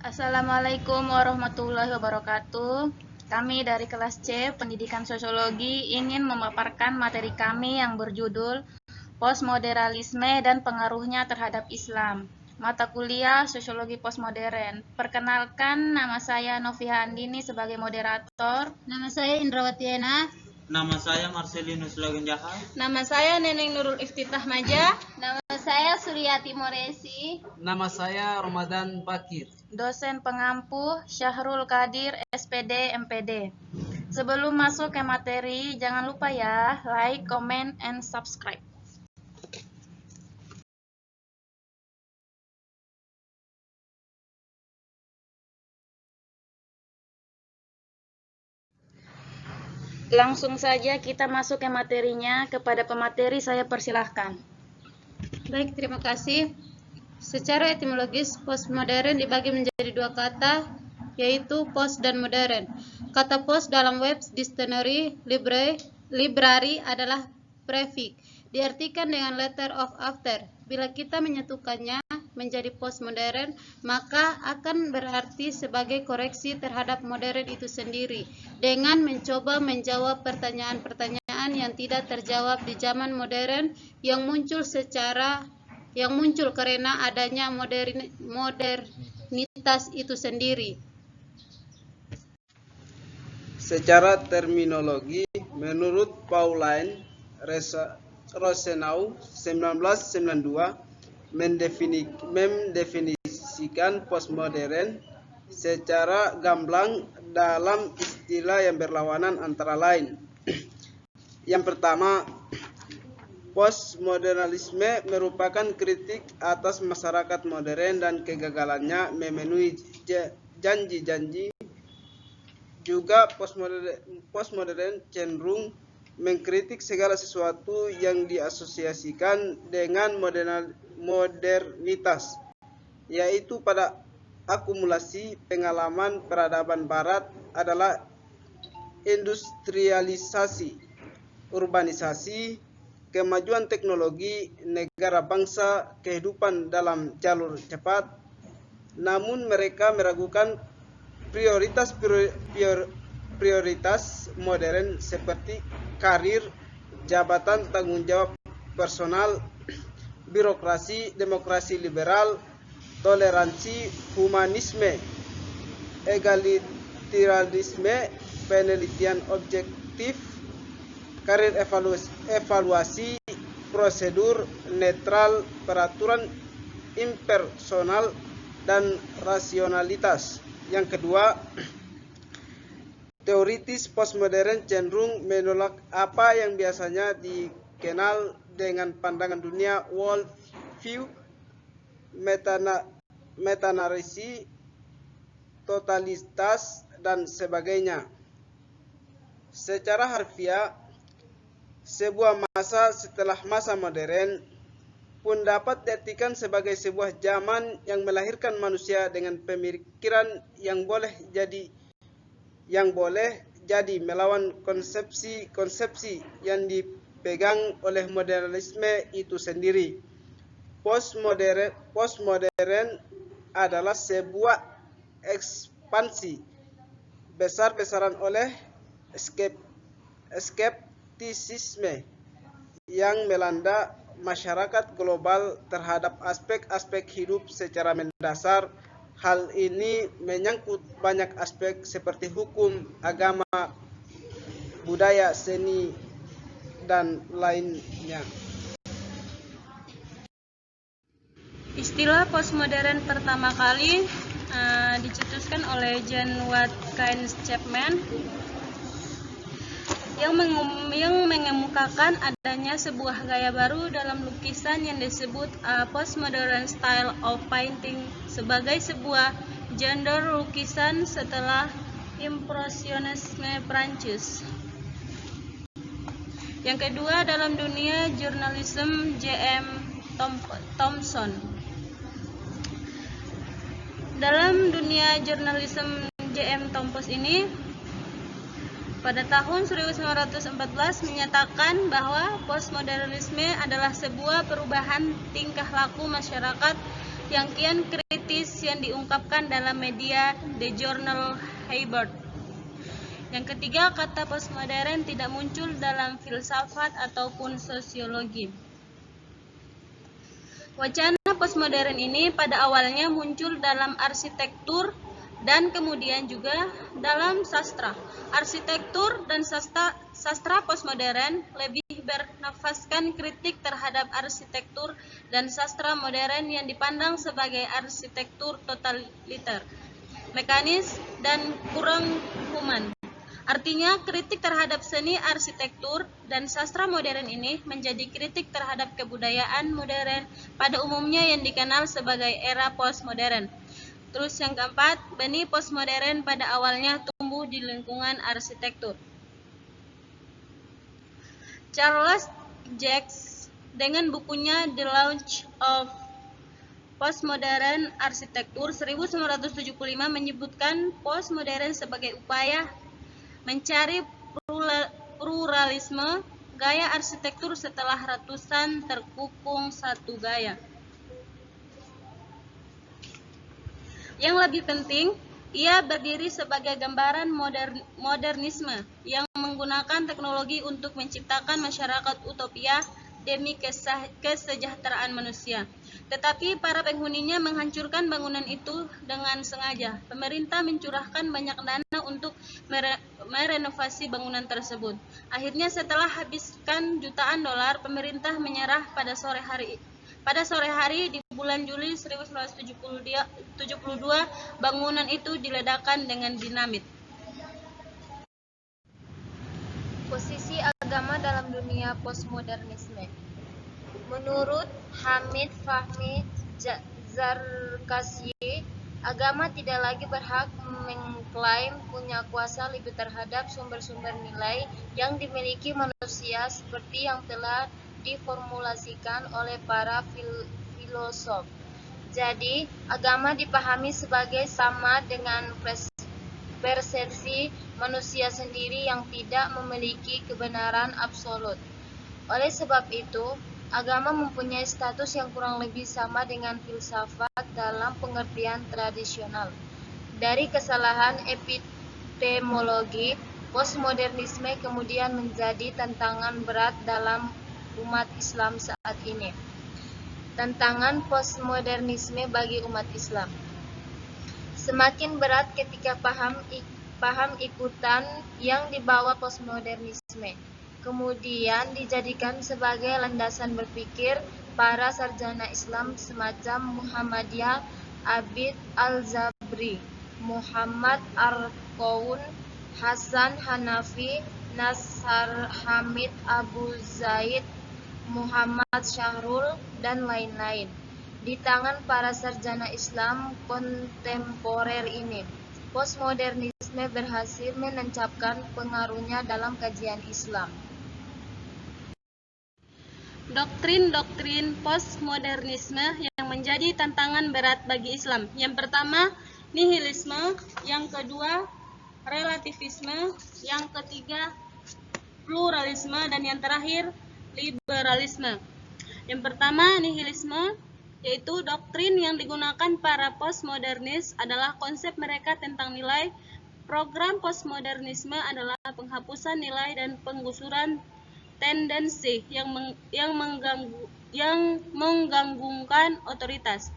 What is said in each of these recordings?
Assalamualaikum warahmatullahi wabarakatuh. Kami dari kelas C, Pendidikan Sosiologi, ingin memaparkan materi kami yang berjudul Postmodernisme dan Pengaruhnya Terhadap Islam. Mata kuliah Sosiologi Postmodern. Perkenalkan, nama saya Novia Andini sebagai moderator. Nama saya Indrawati Ena. Nama saya Marcelinus Lagenjaha. Nama saya Neneng Nurul Iftitah Maja. Nama saya Suryati Moresi. Nama saya Ramadan Bakir. Dosen pengampu Syahrul Qadir, SPD, MPD. Sebelum masuk ke materi, jangan lupa ya, like, comment, and subscribe. Langsung saja kita masuk ke materinya. Kepada pemateri saya persilahkan. Baik, terima kasih. Secara etimologis, postmodern dibagi menjadi dua kata, yaitu post dan modern. Kata post dalam Webster's Dictionary Library adalah prefix, diartikan dengan letter of after. Bila kita menyatukannya menjadi postmodern, maka akan berarti sebagai koreksi terhadap modern itu sendiri, dengan mencoba menjawab pertanyaan-pertanyaan yang tidak terjawab di zaman modern yang muncul karena adanya modernitas itu sendiri. Secara terminologi, menurut Pauline Rosenau 1992 mendefinisikan postmodern secara gamblang dalam istilah yang berlawanan antara lain. Yang pertama, postmodernisme merupakan kritik atas masyarakat modern dan kegagalannya memenuhi janji-janji. Juga postmodern cenderung mengkritik segala sesuatu yang diasosiasikan dengan modernitas, yaitu pada akumulasi pengalaman peradaban barat adalah industrialisasi, urbanisasi, kemajuan teknologi, negara bangsa, kehidupan dalam jalur cepat. Namun mereka meragukan prioritas modern seperti karir, jabatan tanggung jawab personal, birokrasi, demokrasi liberal, toleransi, humanisme, egalitarisme, penelitian objektif, karir evaluasi, prosedur netral, peraturan impersonal, dan rasionalitas. Yang kedua, teoritis postmodern cenderung menolak apa yang biasanya dikenal dengan pandangan dunia world view, metanarasi, totalitas, dan sebagainya. Secara harfiah, sebuah masa setelah masa modern pun dapat diartikan sebagai sebuah zaman yang melahirkan manusia dengan pemikiran yang boleh jadi melawan konsepsi yang dipegang oleh modernisme itu sendiri. Postmodern adalah sebuah ekspansi besar-besaran oleh skeptisisme yang melanda masyarakat global terhadap aspek-aspek hidup secara mendasar. Hal ini menyangkut banyak aspek seperti hukum, agama, budaya, seni, dan lainnya. Istilah postmodern pertama kali dicetuskan oleh John Watkins Chapman yang mengemukakan adanya sebuah gaya baru dalam lukisan yang disebut postmodern style of painting sebagai sebuah genre lukisan setelah impresionisme Prancis. Yang kedua, dalam dunia jurnalisme J.M. Thomson. Dalam dunia jurnalisme J.M. Thomson ini, pada tahun 1914 menyatakan bahwa postmodernisme adalah sebuah perubahan tingkah laku masyarakat yang kian kritis demikian diungkapkan dalam media The Journal Hayward. Yang ketiga, kata postmodern tidak muncul dalam filsafat ataupun sosiologi. Wacana postmodern ini pada awalnya muncul dalam arsitektur dan kemudian juga dalam sastra. Arsitektur dan sastra postmodern lebih bernafaskan kritik terhadap arsitektur dan sastra modern yang dipandang sebagai arsitektur totaliter, mekanis, dan kurang human. Artinya, kritik terhadap seni arsitektur dan sastra modern ini menjadi kritik terhadap kebudayaan modern pada umumnya yang dikenal sebagai era postmodern. Terus yang keempat, benih postmodern pada awalnya tumbuh di lingkungan arsitektur. Charles Jacques dengan bukunya The Launch of Postmodern Architecture 1975 menyebutkan postmodern sebagai upaya mencari pluralisme gaya arsitektur setelah ratusan terkukung satu gaya. Yang lebih penting, ia berdiri sebagai gambaran modernisme yang menggunakan teknologi untuk menciptakan masyarakat utopia demi kesejahteraan manusia. Tetapi para penghuninya menghancurkan bangunan itu dengan sengaja. Pemerintah mencurahkan banyak dana untuk merenovasi bangunan tersebut. Akhirnya setelah habiskan jutaan dolar, pemerintah menyerah pada sore hari di bulan Juli 1972, bangunan itu diledakkan dengan dinamit. Posisi agama dalam dunia postmodernisme. Menurut Hamid Fahmi Zarkasyi, agama tidak lagi berhak mengklaim punya kuasa lebih terhadap sumber-sumber nilai yang dimiliki manusia seperti yang telah diformulasikan oleh para filosof. Jadi, agama dipahami sebagai sama dengan persepsi manusia sendiri yang tidak memiliki kebenaran absolut. Oleh sebab itu, agama mempunyai status yang kurang lebih sama dengan filsafat dalam pengertian tradisional. Dari kesalahan epistemologi, postmodernisme kemudian menjadi tantangan berat dalam umat Islam saat ini. Tantangan postmodernisme bagi umat Islam semakin berat ketika paham ikutan yang dibawa postmodernisme kemudian dijadikan sebagai landasan berpikir para sarjana Islam semacam Muhammadiyah, Abid Al-Zabri, Muhammad Arkoun, Hasan Hanafi, Nasar Hamid Abu Zaid, Muhammad Syahrul, dan lain-lain. Di tangan para sarjana Islam kontemporer ini, postmodernisme berhasil menancapkan pengaruhnya dalam kajian Islam. Doktrin-doktrin postmodernisme yang menjadi tantangan berat bagi Islam. Yang pertama, nihilisme. Yang kedua, relativisme. Yang ketiga, pluralisme. Dan yang terakhir, liberalisme. Yang pertama, nihilisme, yaitu doktrin yang digunakan para postmodernis adalah konsep mereka tentang nilai. Program postmodernisme adalah penghapusan nilai dan penggusuran tendensi yang mengganggukan otoritas.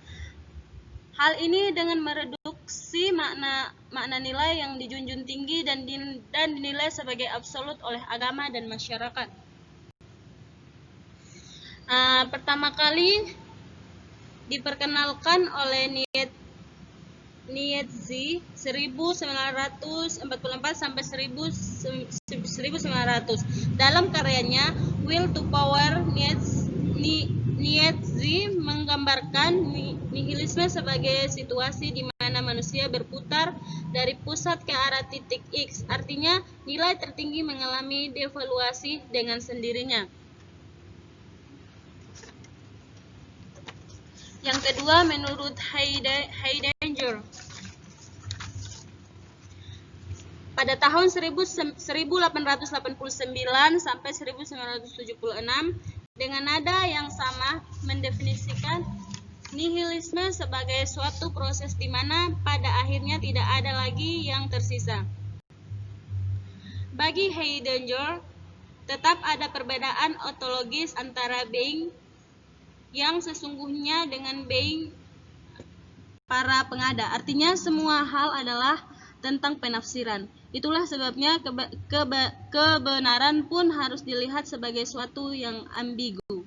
Hal ini dengan mereduksi makna nilai yang dijunjung tinggi dan dinilai sebagai absolut oleh agama dan masyarakat. Pertama kali diperkenalkan oleh Nietzsche 1944 sampai 1900. Dalam karyanya Will to Power, Nietzsche menggambarkan nihilisme sebagai situasi di mana manusia berputar dari pusat ke arah titik X. Artinya, nilai tertinggi mengalami devaluasi dengan sendirinya. Yang kedua, menurut Heidegger, pada tahun 1889 sampai 1976, dengan nada yang sama mendefinisikan Nihilisme sebagai suatu proses di mana pada akhirnya tidak ada lagi yang tersisa. Bagi Heidegger, tetap ada perbedaan ontologis antara being yang sesungguhnya dengan being para pengada. Artinya semua hal adalah tentang penafsiran. Itulah sebabnya kebenaran pun harus dilihat sebagai suatu yang ambigu.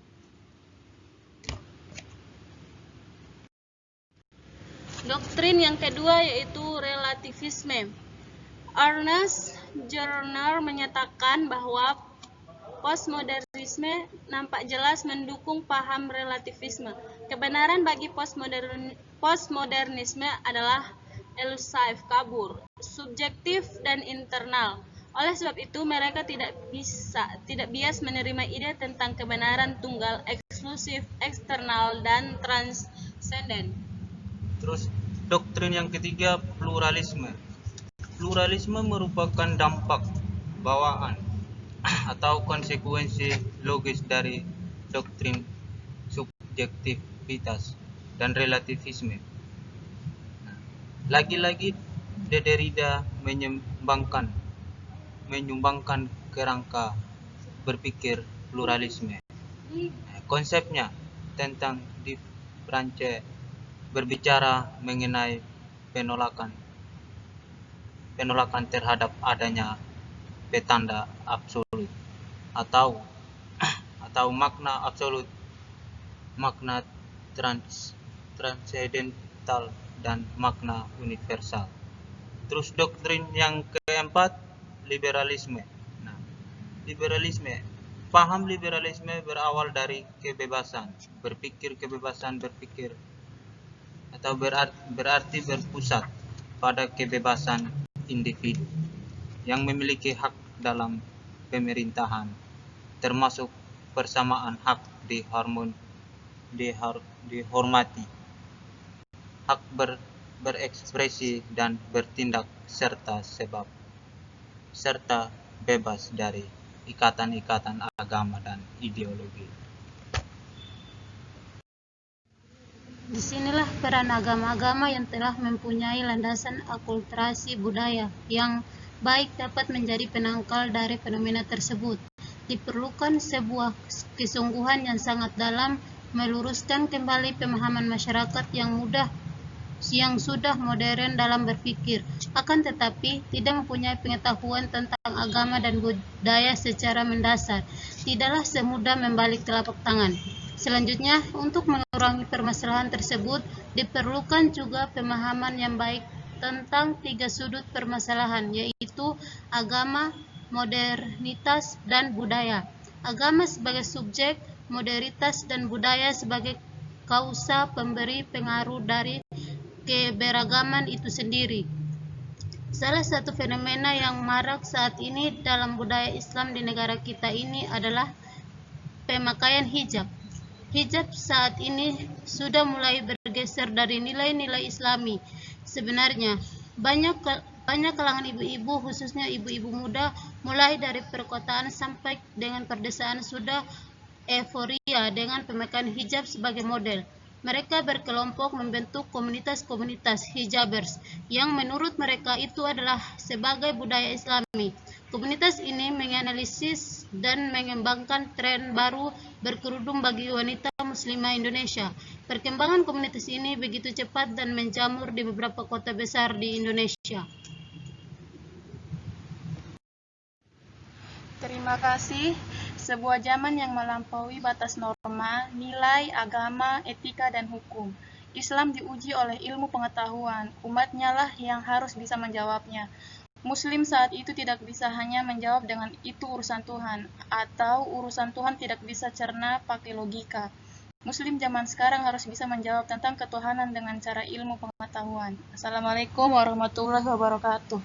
Doktrin yang kedua yaitu relativisme. Ernest Jürgen menyatakan bahwa postmodernisme nampak jelas mendukung paham relativisme. Kebenaran bagi postmodernisme adalah elusif, kabur, subjektif dan internal. Oleh sebab itu mereka tidak bias menerima ide tentang kebenaran tunggal, eksklusif, eksternal dan transenden. Terus doktrin yang ketiga, pluralisme. Pluralisme merupakan dampak bawaan atau konsekuensi logis dari doktrin subjektivitas dan relativisme. Lagi-lagi Derrida menyumbangkan kerangka berpikir pluralisme. Konsepnya tentang difference berbicara mengenai penolakan terhadap adanya petanda absolut atau makna absolut, makna transendental dan makna universal. Terus doktrin yang keempat, liberalisme. Nah, paham liberalisme berawal dari kebebasan berpikir atau berarti berpusat pada kebebasan individu yang memiliki hak dalam pemerintahan, termasuk persamaan hak dihormati, hak berekspresi dan bertindak serta bebas dari ikatan-ikatan agama dan ideologi. Disinilah peran agama-agama yang telah mempunyai landasan akulturasi budaya yang baik dapat menjadi penangkal dari fenomena tersebut. Diperlukan sebuah kesungguhan yang sangat dalam meluruskan kembali pemahaman masyarakat yang sudah modern dalam berpikir, akan tetapi tidak mempunyai pengetahuan tentang agama dan budaya secara mendasar. Tidaklah semudah membalik telapak tangan. Selanjutnya, untuk mengurangi permasalahan tersebut, diperlukan juga pemahaman yang baik tentang tiga sudut permasalahan, yaitu agama, modernitas, dan budaya. Agama sebagai subjek, modernitas dan budaya sebagai kausa pemberi pengaruh dari keberagaman itu sendiri. Salah satu fenomena yang marak saat ini dalam budaya Islam di negara kita ini adalah pemakaian hijab. Hijab saat ini sudah mulai bergeser dari nilai-nilai Islami. Sebenarnya, banyak kalangan ibu-ibu, khususnya ibu-ibu muda, mulai dari perkotaan sampai dengan perdesaan sudah euforia dengan pemakaian hijab sebagai model. Mereka berkelompok membentuk komunitas-komunitas hijabers yang menurut mereka itu adalah sebagai budaya Islami. Komunitas ini menganalisis dan mengembangkan tren baru berkerudung bagi wanita muslimah Indonesia. Perkembangan komunitas ini begitu cepat dan menjamur di beberapa kota besar di Indonesia. Terima kasih. Sebuah zaman yang melampaui batas norma, nilai, agama, etika, dan hukum. Islam diuji oleh ilmu pengetahuan. Umatnya lah yang harus bisa menjawabnya. Muslim saat itu tidak bisa hanya menjawab dengan itu urusan Tuhan, atau urusan Tuhan tidak bisa cerna pakai logika. Muslim zaman sekarang harus bisa menjawab tentang ketuhanan dengan cara ilmu pengetahuan. Assalamualaikum warahmatullahi wabarakatuh.